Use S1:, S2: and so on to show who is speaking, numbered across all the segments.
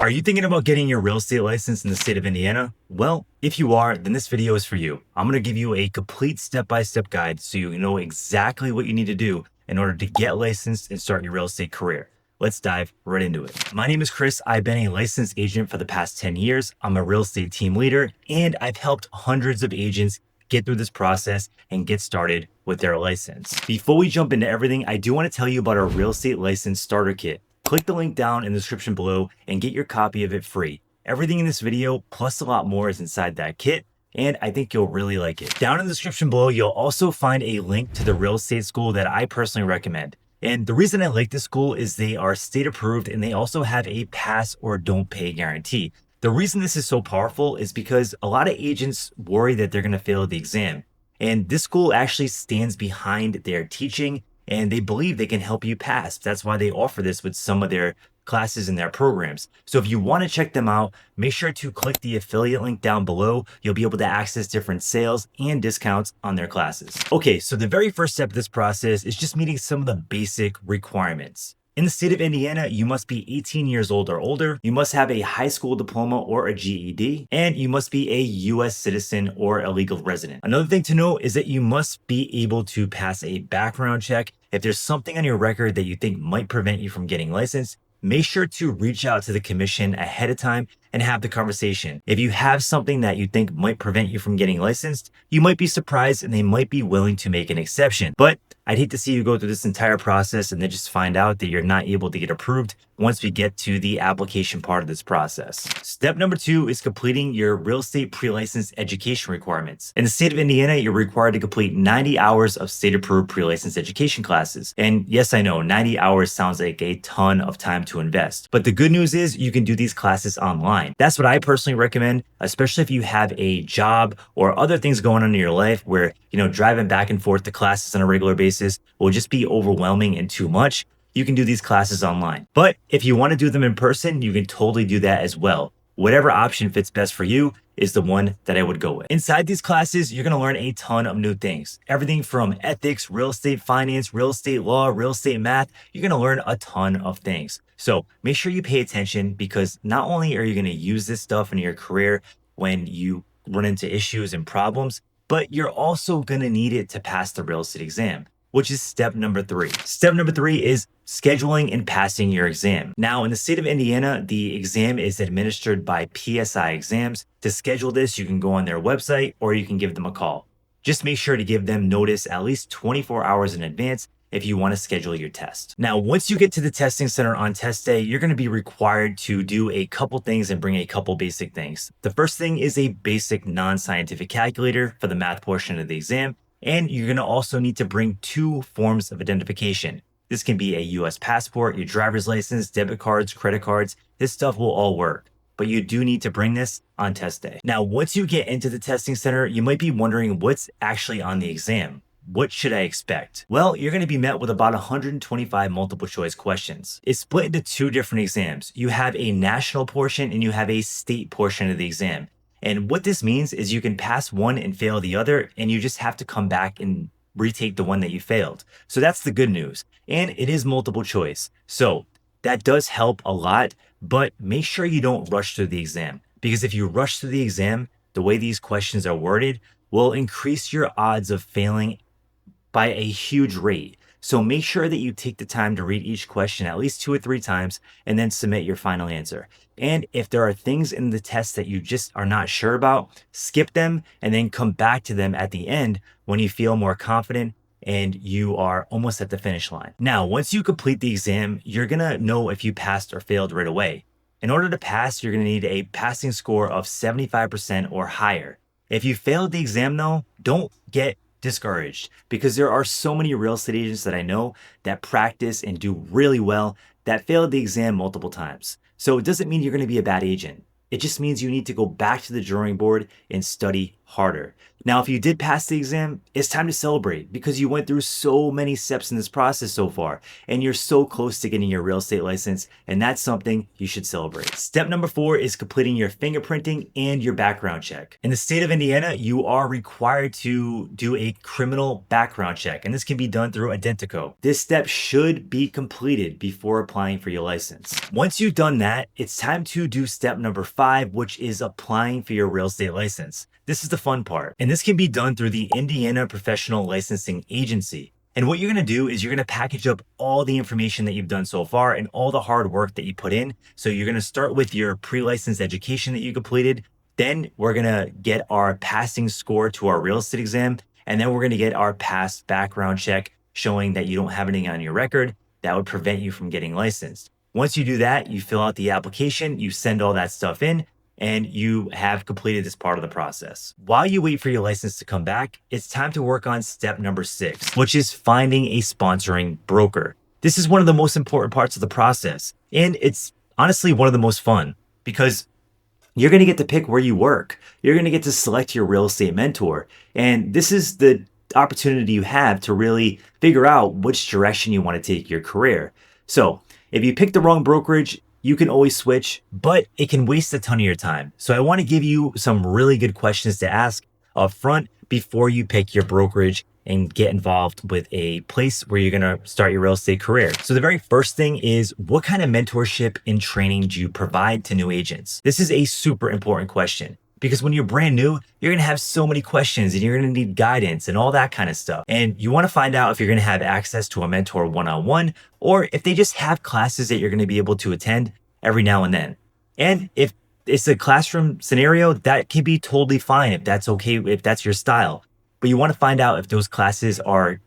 S1: Are you thinking about getting your real estate license in the state of Indiana? Well, if you are, then this video is for you. I'm going to give you a complete step-by-step guide so you know exactly what you need to do in order to get licensed and start your real estate career. Let's dive right into it. My name is Chris. I've been a licensed agent for the past 10 years. I'm a real estate team leader, and I've helped hundreds of agents get through this process and get started with their license. Before we jump into everything, I do want to tell you about our real estate license starter kit. Click the link down in the description below and get your copy of it free. Everything in this video, plus a lot more, is inside that kit, and I think you'll really like it. Down in the description below, you'll also find a link to the real estate school that I personally recommend. And the reason I like this school is they are state approved and they also have a pass or don't pay guarantee. The reason this is so powerful is because a lot of agents worry that they're going to fail the exam. And this school actually stands behind their teaching and they believe they can help you pass. That's why they offer this with some of their classes in their programs. So if you want to check them out, make sure to click the affiliate link down below. You'll be able to access different sales and discounts on their classes. Okay, so the very first step of this process is just meeting some of the basic requirements. In the state of Indiana, you must be 18 years old or older, you must have a high school diploma or a GED, and you must be a US citizen or a legal resident. Another thing to note is that you must be able to pass a background check. If there's something on your record that you think might prevent you from getting licensed, make sure to reach out to the commission ahead of time and have the conversation. If you have something that you think might prevent you from getting licensed, you might be surprised and they might be willing to make an exception. But I'd hate to see you go through this entire process and then just find out that you're not able to get approved once we get to the application part of this process. Step number 2 is completing your real estate pre-license education requirements. In the state of Indiana, you're required to complete 90 hours of state-approved pre-license education classes. And yes, I know 90 hours sounds like a ton of time to invest. But the good news is you can do these classes online. That's what I personally recommend, especially if you have a job or other things going on in your life where, driving back and forth to classes on a regular basis will just be overwhelming and too much. You can do these classes online. But if you want to do them in person, you can totally do that as well. Whatever option fits best for you is the one that I would go with. Inside these classes, you're going to learn a ton of new things. Everything from ethics, real estate finance, real estate law, real estate math. You're going to learn a ton of things. So make sure you pay attention because not only are you going to use this stuff in your career when you run into issues and problems, but you're also going to need it to pass the real estate exam, which is step number 3. Step number 3 is scheduling and passing your exam. Now, in the state of Indiana, the exam is administered by PSI Exams. To schedule this, you can go on their website or you can give them a call. Just make sure to give them notice at least 24 hours in advance if you want to schedule your test. Now, once you get to the testing center on test day, you're going to be required to do a couple things and bring a couple basic things. The first thing is a basic non-scientific calculator for the math portion of the exam. And you're going to also need to bring 2 forms of identification. This can be a US passport, your driver's license, debit cards, credit cards. This stuff will all work, but you do need to bring this on test day. Now, once you get into the testing center, you might be wondering what's actually on the exam. What should I expect? Well, you're going to be met with about 125 multiple choice questions. It's split into 2 different exams. You have a national portion and you have a state portion of the exam. And what this means is you can pass one and fail the other, and you just have to come back and retake the one that you failed. So that's the good news. And it is multiple choice. So that does help a lot, but make sure you don't rush through the exam. Because if you rush through the exam, the way these questions are worded will increase your odds of failing by a huge rate. So make sure that you take the time to read each question at least 2 or 3 times and then submit your final answer. And if there are things in the test that you just are not sure about, skip them and then come back to them at the end when you feel more confident and you are almost at the finish line. Now, once you complete the exam, you're gonna know if you passed or failed right away. In order to pass, you're gonna need a passing score of 75% or higher. If you failed the exam though, don't get discouraged because there are so many real estate agents that I know that practice and do really well that failed the exam multiple times. So it doesn't mean you're going to be a bad agent. It just means you need to go back to the drawing board and study harder. Now, if you did pass the exam, it's time to celebrate because you went through so many steps in this process so far, and you're so close to getting your real estate license, and that's something you should celebrate. Step number 4 is completing your fingerprinting and your background check. In the state of Indiana, you are required to do a criminal background check, and this can be done through IdentoGO. This step should be completed before applying for your license. Once you've done that, it's time to do step number 5, which is applying for your real estate license. This is the fun part, and this can be done through the Indiana Professional Licensing Agency. And what you're going to do is you're going to package up all the information that you've done so far and all the hard work that you put in. So you're going to start with your pre-license education that you completed. Then we're going to get our passing score to our real estate exam. And then we're going to get our past background check showing that you don't have anything on your record that would prevent you from getting licensed. Once you do that, you fill out the application, you send all that stuff in, and you have completed this part of the process. While you wait for your license to come back, it's time to work on step number 6, which is finding a sponsoring broker. This is one of the most important parts of the process, and it's honestly one of the most fun because you're going to get to pick where you work. You're going to get to select your real estate mentor, and this is the opportunity you have to really figure out which direction you want to take your career. So if you pick the wrong brokerage, you can always switch, but it can waste a ton of your time. So I want to give you some really good questions to ask up front before you pick your brokerage and get involved with a place where you're going to start your real estate career. So the very first thing is, what kind of mentorship and training do you provide to new agents? This is a super important question because when you're brand new, you're going to have so many questions and you're going to need guidance and all that kind of stuff. And you want to find out if you're going to have access to a mentor one-on-one or if they just have classes that you're going to be able to attend every now and then. And if it's a classroom scenario, that can be totally fine if that's okay, if that's your style. But you want to find out if those classes are,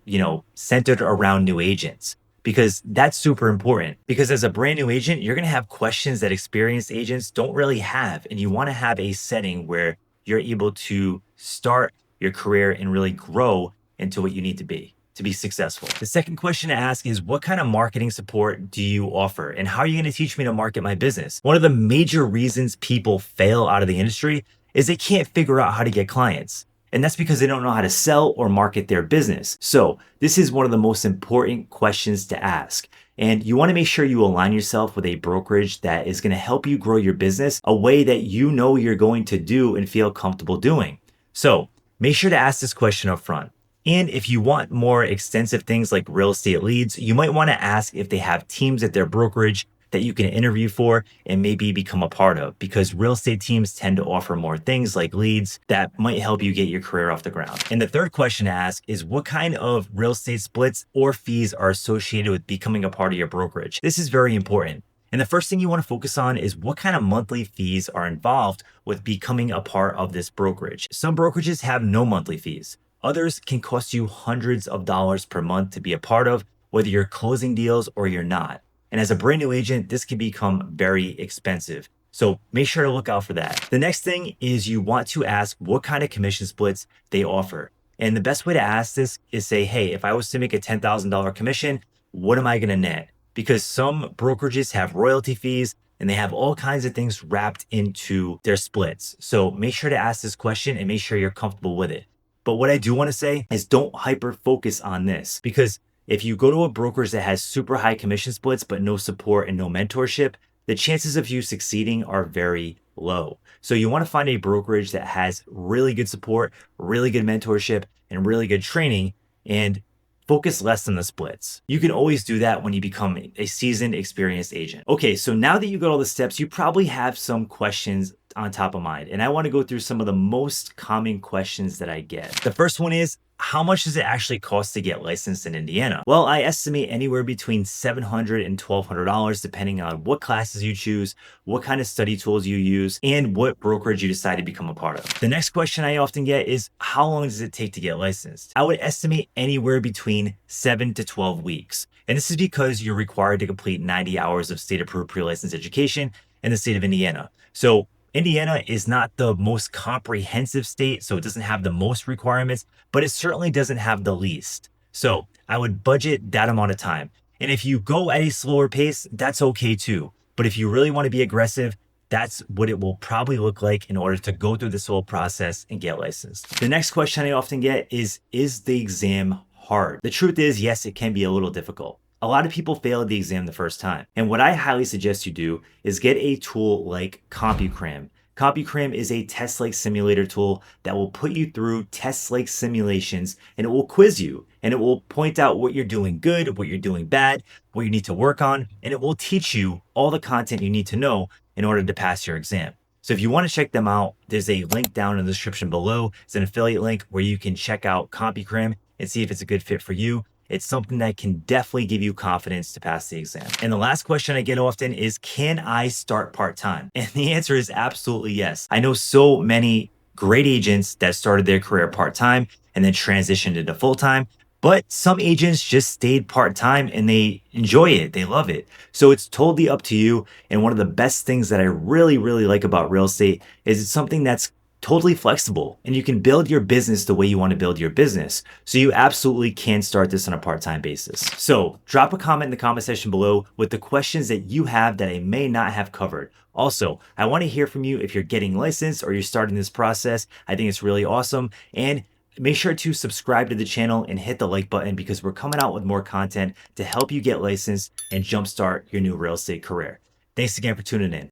S1: centered around new agents, because that's super important. Because as a brand new agent, you're going to have questions that experienced agents don't really have. And you want to have a setting where you're able to start your career and really grow into what you need to be successful. The second question to ask is, what kind of marketing support do you offer? And how are you going to teach me to market my business? One of the major reasons people fail out of the industry is they can't figure out how to get clients. And that's because they don't know how to sell or market their business. So this is one of the most important questions to ask. And you want to make sure you align yourself with a brokerage that is going to help you grow your business a way that you know you're going to do and feel comfortable doing. So make sure to ask this question up front. And if you want more extensive things like real estate leads, you might want to ask if they have teams at their brokerage that you can interview for and maybe become a part of, because real estate teams tend to offer more things like leads that might help you get your career off the ground. And the third question to ask is, what kind of real estate splits or fees are associated with becoming a part of your brokerage? This is very important. And the first thing you want to focus on is what kind of monthly fees are involved with becoming a part of this brokerage. Some brokerages have no monthly fees. Others can cost you hundreds of dollars per month to be a part of, whether you're closing deals or you're not. And as a brand new agent, this can become very expensive. So make sure to look out for that. The next thing is you want to ask what kind of commission splits they offer. And the best way to ask this is say, hey, if I was to make a $10,000 commission, what am I going to net? Because some brokerages have royalty fees and they have all kinds of things wrapped into their splits. So make sure to ask this question and make sure you're comfortable with it. But what I do want to say is don't hyper focus on this, because if you go to a brokerage that has super high commission splits, but no support and no mentorship, the chances of you succeeding are very low. So you want to find a brokerage that has really good support, really good mentorship, and really good training, and focus less on the splits. You can always do that when you become a seasoned, experienced agent. Okay, so now that you got all the steps, you probably have some questions on top of mind. And I want to go through some of the most common questions that I get. The first one is, how much does it actually cost to get licensed in Indiana? Well, I estimate anywhere between $700 and $1,200 depending on what classes you choose, what kind of study tools you use, and what brokerage you decide to become a part of. The next question I often get is, how long does it take to get licensed? I would estimate anywhere between 7 to 12 weeks. And this is because you're required to complete 90 hours of state-approved pre-license education in the state of Indiana. So Indiana is not the most comprehensive state, so it doesn't have the most requirements, but it certainly doesn't have the least. So I would budget that amount of time. And if you go at a slower pace, that's okay too. But if you really want to be aggressive, that's what it will probably look like in order to go through this whole process and get licensed. The next question I often get is the exam hard? The truth is, yes, it can be a little difficult. A lot of people fail the exam the first time. And what I highly suggest you do is get a tool like CompuCram. CompuCram is a test-like simulator tool that will put you through test-like simulations, and it will quiz you, and it will point out what you're doing good, what you're doing bad, what you need to work on, and it will teach you all the content you need to know in order to pass your exam. So if you want to check them out, there's a link down in the description below. It's an affiliate link where you can check out CompuCram and see if it's a good fit for you. It's something that can definitely give you confidence to pass the exam. And the last question I get often is, can I start part-time? And the answer is absolutely yes. I know so many great agents that started their career part-time and then transitioned into full-time, but some agents just stayed part-time and they enjoy it. They love it. So it's totally up to you. And one of the best things that I really, really like about real estate is it's something that's totally flexible and you can build your business the way you want to build your business. So you absolutely can start this on a part-time basis. So drop a comment in the comment section below with the questions that you have that I may not have covered. Also, I want to hear from you if you're getting licensed or you're starting this process. I think it's really awesome. And make sure to subscribe to the channel and hit the like button because we're coming out with more content to help you get licensed and jumpstart your new real estate career. Thanks again for tuning in.